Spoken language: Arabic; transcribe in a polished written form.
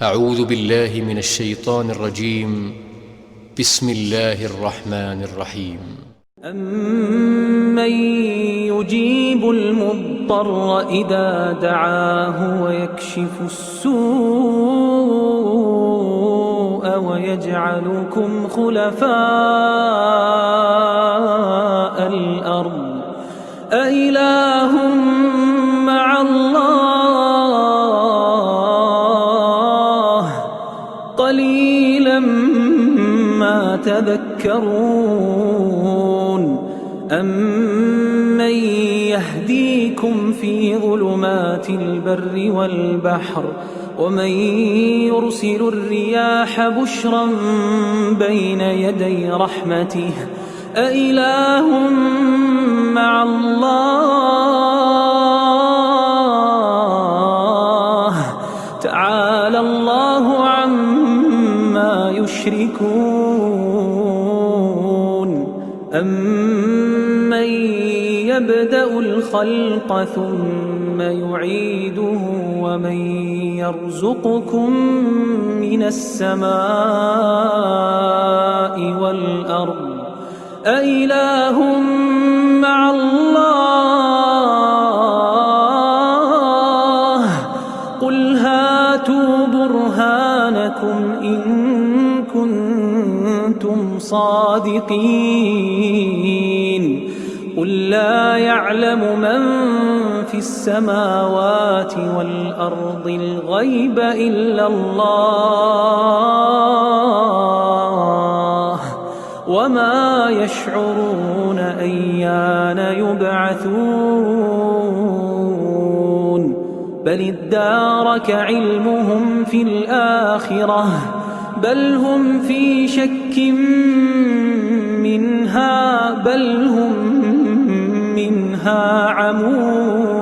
أعوذ بالله من الشيطان الرجيم. بسم الله الرحمن الرحيم. أَمَّن يُجِيبُ الْمُضْطَرَّ إِذَا دَعَاهُ وَيَكْشِفُ السُّوءَ وَيَجْعَلُكُمْ خُلَفَاءَ الْأَرْضِ أَإِلَٰهٌ مَّعَ اللَّهِ قَلِيلًا مَّا تَذَكَّرُونَ أَمَّن يَهْدِيكُمْ فِي ظُلُمَاتِ الْبَرِّ وَالْبَحْرِ وَمَن يُرْسِلُ الرِّيَاحَ بُشْرًا بَيْنَ يَدَيْ رَحْمَتِهِ أَإِلَٰهٌ مَّعَ اللَّهِ تَعَالَى اللَّهُ عَمَّا يُشْرِكُونَ أَمَّن يَبْدَأُ الْخَلْقَ ثُمَّ يُعِيدُهُ وَمَن يَرْزُقُكُم مِّنَ السَّمَاءِ وَالْأَرْضِ أَإِلَٰهٌ مَّعَ اللَّهِ قُلْ هَاتُوا بُرْهَانَكُمْ إِن كُنتُمْ صَادِقِينَ قُل لَّا يَعْلَمُ مَن فِي السَّمَاوَاتِ وَالْأَرْضِ الْغَيْبَ إِلَّا اللَّهُ وَمَا يَشْعُرُونَ أَيَّانَ يُبْعَثُونَ بَلِ ادَّارَكَ عِلْمُهُمْ فِي الْآخِرَةِ بَلْ هُمْ فِي شَكٍّ مِّنْهَا بَلْ هُم مِّنْهَا عَمُونَ